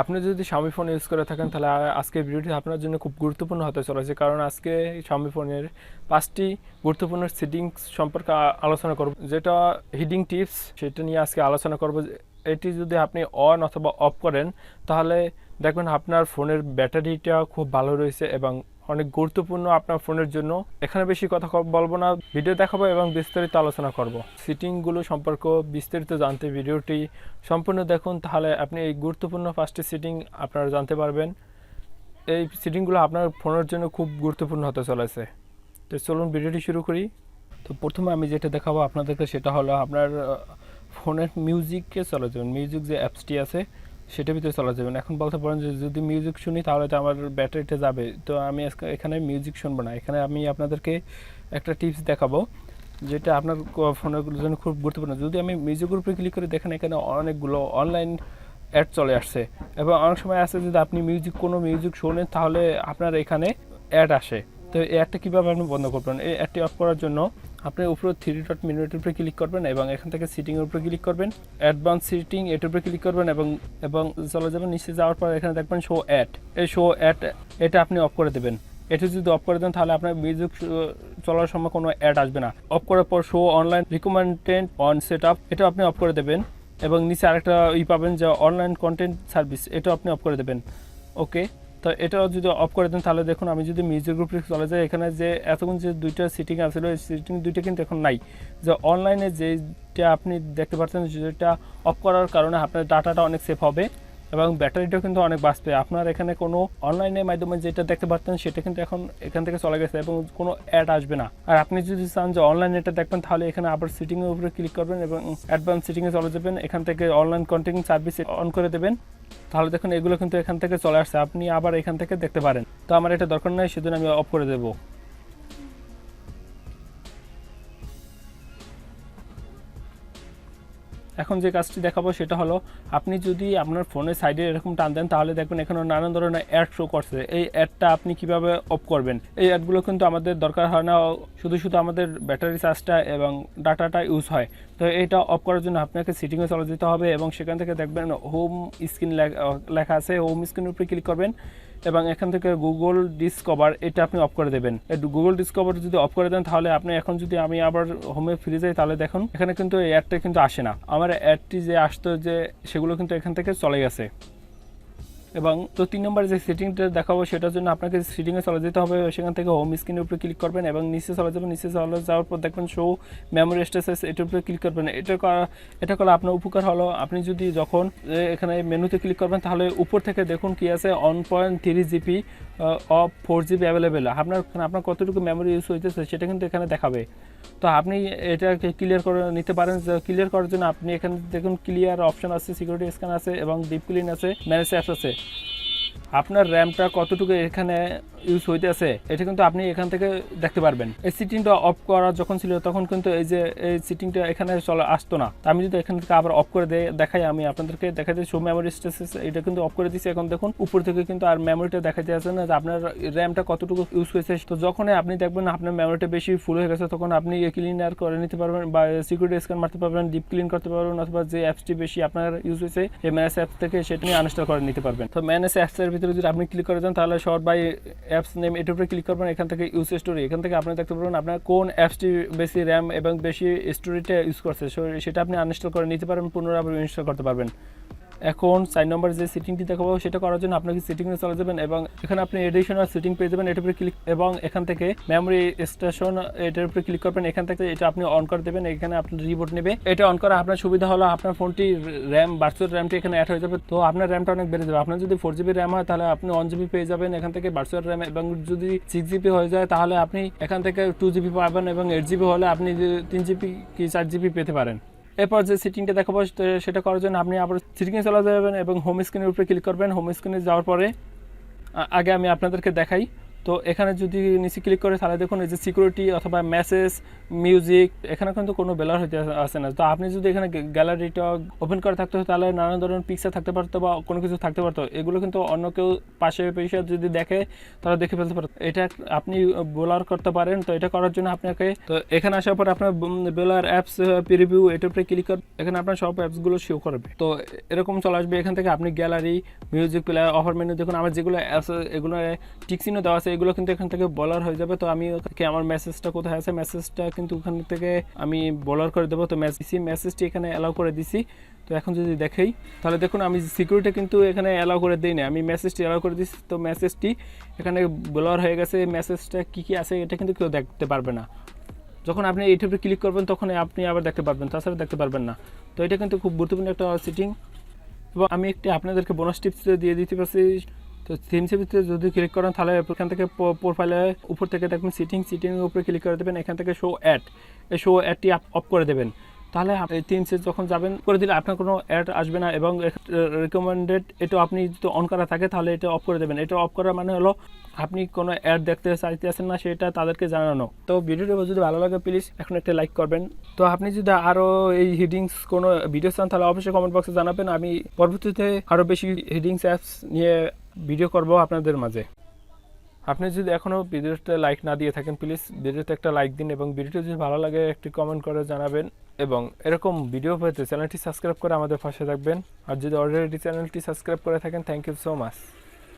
আপনি যদি Xiaomi phone use করে থাকেন তাহলে আজকের ভিডিওটি আপনার জন্য খুব গুরুত্বপূর্ণ হতে চলেছে, কারণ আজকে Xiaomi ফোনের 5টি গুরুত্বপূর্ণ সেটিংস সম্পর্কে আলোচনা করব, যেটা হিডিং টিপস সেটা নিয়ে আজকে আলোচনা করব। এটি যদি আপনি অন অথবা অফ করেন তাহলে দেখবেন আপনার ফোনের ব্যাটারিটা খুব ভালো রয়েছে এবং অনেক গুরুত্বপূর্ণ আপনার ফোনের জন্য। এখানে বেশি কথা বলবো না, ভিডিও দেখাবো এবং বিস্তারিত আলোচনা করব। সেটিংগুলো সম্পর্কে বিস্তারিত জানতে ভিডিওটি সম্পূর্ণ দেখুন, তাহলে আপনি এই গুরুত্বপূর্ণ 5টি সেটিং আপনারা জানতে পারবেন। এই সেটিংগুলো আপনার ফোনের জন্য খুব গুরুত্বপূর্ণ হতে চলেছে। তো চলুন ভিডিওটি শুরু করি। তো প্রথমে আমি যেটা দেখাবো আপনাদেরকে সেটা হলো আপনার ফোনের মিউজিককে চলে যাবেন। মিউজিক যে অ্যাপসটি আছে সেটার ভিতরে চলে যাবেন। এখন বলতে পারেন যে যদি মিউজিক শুনি তাহলে তো আমার ব্যাটারিটা যাবে, তো আমি এখানে মিউজিক শুনবো না। এখানে আমি আপনাদেরকে একটা টিপস দেখাবো যেটা আপনার ফোনের জন্য খুব গুরুত্বপূর্ণ। যদি আমি মিউজিকের উপরে ক্লিক করে দেখেন এখানে অনেকগুলো অনলাইন অ্যাড চলে আসছে এবং অনেক সময় আছে যদি আপনি কোনো মিউজিক শোনেন তাহলে আপনার এখানে অ্যাড আসে। তো এই অ্যাডটা কীভাবে আপনি বন্ধ করবেন? এই অ্যাডটি অফ করার জন্য আপনি উপরে 3 ডট মেনুর উপরে ক্লিক করবেন এবং এখান থেকে সিটিংয়ের উপরে ক্লিক করবেন, অ্যাডভান্স সিটিং এটার উপরে ক্লিক করবেন এবং চলে যাবেন। নিচে যাওয়ার পর এখানে দেখবেন শো অ্যাড। এই শো অ্যাড এটা আপনি অফ করে দেবেন। এটা যদি অফ করে দেন তাহলে আপনার মিউজিক চলার সময় কোনো অ্যাড আসবে না। অফ করার পর show online recommended on set up, এটা আপনি অফ করে দেবেন এবং নিচে আরেকটা পাবেন যে অনলাইন কন্টেন্ট সার্ভিস, এটা আপনি অফ করে দেবেন। ওকে, তো এটাও যদি অফ করে দেন তাহলে দেখুন আমি যদি মিউজিক গ্রুপে চলে যাই, এখানে যে এতক্ষণ যে দুইটা সিটিং আসলে ওই সিটিং দুইটা কিন্তু এখন নাই। যে অনলাইনে যেটা আপনি দেখতে পাচ্ছেন যেটা অফ করার কারণে আপনার ডাটাটা অনেক সেভ হবে এবং ব্যাটারিটাও কিন্তু অনেক বাঁচবে। আপনার এখানে কোনো অনলাইনের মাধ্যমে যেটা দেখতে পারতেন সেটা কিন্তু এখন এখান থেকে চলে গেছে এবং কোনো অ্যাড আসবে না। আর আপনি যদি চান যে অনলাইন এটা দেখবেন তাহলে এখানে আবার সিটিংয়ের উপরে ক্লিক করবেন এবং অ্যাডভান্স সিটিংয়ে চলে যাবেন। এখান থেকে অনলাইন কন্টেন্ট সার্ভিস অন করে দেবেন, তাহলে দেখুন এগুলো কিন্তু এখান থেকে চলে আসছে, আপনি আবার এখান থেকে দেখতে পারেন। তো আমার এটা দরকার নাই, সেজন্য আমি অফ করে দেবো। এখন যে কাজটি দেখাবো সেটা হলো আপনি যদি আপনার ফোনের সাইডে এরকম টান দেন তাহলে দেখবেন এখানে নানান ধরনের অ্যাড শো করছে। এই অ্যাডটা আপনি কিভাবে অফ করবেন? এই অ্যাডগুলো কিন্তু আমাদের দরকার হয় না, শুধু আমাদের ব্যাটারি চার্জটা এবং ডাটাটা ইউজ হয়। তো এটা অফ করার জন্য আপনাকে সেটিংয়ে চলে যেতে হবে এবং সেখান থেকে দেখবেন হোম স্ক্রিন লেখা আছে, হোম স্ক্রিনের উপরে ক্লিক করবেন এবং এখান থেকে গুগল ডিসকভার এটা আপনি অফ করে দেবেন। গুগল ডিসকভার যদি অফ করে দেন তাহলে আপনি এখন যদি আমি আবার হোমে ফিরে যাই তাহলে দেখুন এখানে কিন্তু এই অ্যাডটা কিন্তু আসে না। আমার অ্যাডটি যে আসতো যে সেগুলো কিন্তু এখান থেকে চলে গেছে। এবং তো 3 নম্বর যে সেটিংটা দেখাবো সেটার জন্য আপনাকে সেটিংয়ে চলে যেতে হবে। সেখান থেকে হোম স্ক্রিনের উপরে ক্লিক করবেন এবং নিচে চলে যাবেন। নিচে চলে যাওয়ার পর দেখবেন শো মেমোরি স্ট্যাটাস এটার উপরে ক্লিক করবেন। এটা করলে আপনার উপকার হলো আপনি যদি যখন এখানে মেনুতে ক্লিক করবেন তাহলে উপর থেকে দেখুন কি আছে 1.3 জিবি অফ 4 জিবি অ্যাভেলেবেল। আপনার কতটুকু মেমোরি ইউজ হইতেছে সেটা কিন্তু এখানে দেখাবে। তো আপনি এটাকে ক্লিয়ার করে নিতে পারেন। ক্লিয়ার করার জন্য আপনি এখানে দেখুন ক্লিয়ার অপশন আছে, সিকিউরিটি স্ক্যান আছে এবং ডিপ ক্লিন আছে, ম্যানেজ অ্যাপস আছে। আপনার র্যামটা কতটুকু এখানে ইউজ হইতেছে এটা কিন্তু আপনি এখান থেকে দেখতে পারবেন। এই সিটিংটা অফ করা যখন ছিল তখন কিন্তু এই যে এই সিটিংটা এখানে চলে আসতো না। আমি যদি এখান থেকে আবার অফ করে দেখাই, আমি আপনাদেরকে দেখাতে শো মেমোরি স্ট্যাটাস এটা কিন্তু অফ করে দিচ্ছি। এখন দেখুন উপর থেকে কিন্তু আর মেমোরিটা দেখাতে আসছে না যে আপনার র্যামটা কতটুকু ইউজ হয়েছে। তো যখন আপনি দেখবেন আপনার মেমোরিটা বেশি ফুল হয়ে গেছে তখন আপনি ক্লিনার করে নিতে পারবেন বা সিকিউরিটি স্ক্যান মারতে পারবেন, ডিপ ক্লিন করতে পারবেন, অথবা যে অ্যাপসটি বেশি আপনার ইউজ হয়েছে এই ম্যানেজ অ্যাপ থেকে সেটা নিয়ে আনইনস্টল করে নিতে পারবেন। তো ম্যানেজ অ্যাপসের ভিতরে যদি আপনি ক্লিক করে দেন তাহলে শর্ট বাই অ্যাপস নেম এটার উপরে ক্লিক করবেন। এখান থেকে ইউজ স্টোরি, এখান থেকে আপনি দেখতে পারবেন আপনার কোন অ্যাপসটি বেশি র্যাম এবং বেশি স্টোরিটা ইউজ করছে সেটা আপনি আনইনস্টল করে নিতে পারবেন, পুনরায় আবার ইনস্টল করতে পারবেন। এখন 4 নম্বর যে সেটিংটি দেখাবো সেটা করার জন্য আপনাকে সেটিংয়ে চলে যাবেন এবং এখানে আপনি এডিশনাল সেটিং পেয়ে যাবেন। এটার উপরে ক্লিক এবং এখান থেকে মেমোরি স্টেশন এটার উপরে ক্লিক করবেন। এখান থেকে এটা আপনি অন করে দেবেন। এখানে আপনার রিবোট নেবে। এটা অন করা আপনার সুবিধা হলো আপনার ফোনটি র্যাম ভার্চুয়াল র্যামটি এখানে অ্যাড হয়ে যাবে। তো আপনার র্যামটা অনেক বেড়ে যাবে। আপনার যদি 4 জিবি র্যাম হয় তাহলে আপনি 1 জিবি পেয়ে যাবেন এখান থেকে ভার্চুয়াল র্যাম, এবং যদি 6 জিবি হয়ে যায় তাহলে আপনি এখান থেকে 2 জিবি পাবেন এবং 8 জিবি হলে আপনি 3 জিবি কি 4 জিবি পেতে পারেন। এরপর যে সেটিংটা দেখাবো সেটা করার জন্য আপনি আবার সেটিংয়ে চলে যাবেন এবং হোম স্ক্রিনের উপরে ক্লিক করবেন। হোম স্ক্রিনে যাওয়ার পরে আগে আমি আপনাদেরকে দেখাই তো এখানে যদি নিচে ক্লিক করে তাহলে দেখুন এই যে সিকিউরিটি অথবা মেসেজ, মিউজিক, এখানে কিন্তু কোনো বেলার হইতে আসে না। তো আপনি যদি এখানে গ্যালারিটা ওপেন করে থাকতে তাহলে নানান ধরনের পিকচার থাকতে পারতো বা কোনো কিছু থাকতে পারতো, এগুলো কিন্তু অন্য কেউ পাশে পেশে যদি দেখে তারা দেখে ফেলতে পারতো। এটা আপনি ব্লার করতে পারেন। তো এটা করার জন্য আপনাকে তো এখানে আসার পর আপনার ব্লার অ্যাপস প্রিভিউ এটার উপরে ক্লিক করে এখানে আপনার সব অ্যাপসগুলো শো করবে। তো এরকম চলে আসবে। এখান থেকে আপনি gallery, music player, offer menu দেখুন আমার যেগুলো অ্যাপস এগুলো টিক চিহ্ন দেওয়া আছে এগুলো কিন্তু এখান থেকে ব্লার হয়ে যাবে। তো আমি আমার মেসেজটা কোথায় আছে, মেসেজটা কিন্তু ওখান থেকে আমি ব্লার করে দেবো। তো মেসেজটি এখানে অ্যালাউ করে দিছি। তো এখন যদি দেখেই তাহলে দেখুন আমি সিকিউরিটি কিন্তু এখানে অ্যালাউ করে দিই না, আমি মেসেজটি অ্যালাউ করে দিচ্ছি। তো মেসেজটি এখানে ব্লার হয়ে গেছে। মেসেজটা কী আছে এটা কিন্তু কেউ দেখতে পারবে না। যখন আপনি এইটার উপরে ক্লিক করবেন তখন আপনি আবার দেখতে পারবেন, তাছাড়া দেখতে পারবেন না। তো এটা কিন্তু খুব গুরুত্বপূর্ণ একটা সেটিং। এবং আমি একটি আপনাদেরকে বোনাস টিপস দিয়ে দিতে পারছি। তো থিমসের যদি ক্লিক করেন তাহলে এখান থেকে প্রোফাইলে উপর থেকে দেখবেন সিটিংয়ের উপরে ক্লিক করে দেবেন। এখান থেকে শো অ্যাড, এই শো অ্যাডটি অফ করে দেবেন। তাহলে থিমসে যখন যাবেন করে দিলে আপনার কোনো অ্যাড আসবে না। এবং রেকমেন্ডেড এটা আপনি যদি অন করা থাকে তাহলে এটা অফ করে দেবেন। এটা অফ করার মানে হলো আপনি কোনো অ্যাড দেখতে চাইতেছেন না সেটা তাদেরকে জানানো। তো ভিডিওটা যদি ভালো লাগে প্লিজ এখন একটা লাইক করবেন। তো আপনি যদি আরও এই হিডিংস কোনো ভিডিও চান তাহলে অবশ্যই কমেন্ট বক্সে জানাবেন। আমি পরবর্তীতে আরও বেশি হিডিংস অ্যাপস নিয়ে ভিডিও করব আপনাদের মাঝে। আপনি যদি এখনও ভিডিওতে লাইক না দিয়ে থাকেন প্লিজ ভিডিওতে একটা লাইক দিন এবং ভিডিওটি যদি ভালো লাগে একটি কমেন্ট করে জানাবেন। এবং এরকম ভিডিও পেতে চ্যানেলটি সাবস্ক্রাইব করে আমাদের পাশে থাকবেন। আর যদি অলরেডি চ্যানেলটি সাবস্ক্রাইব করে থাকেন থ্যাংক ইউ সো মাচ।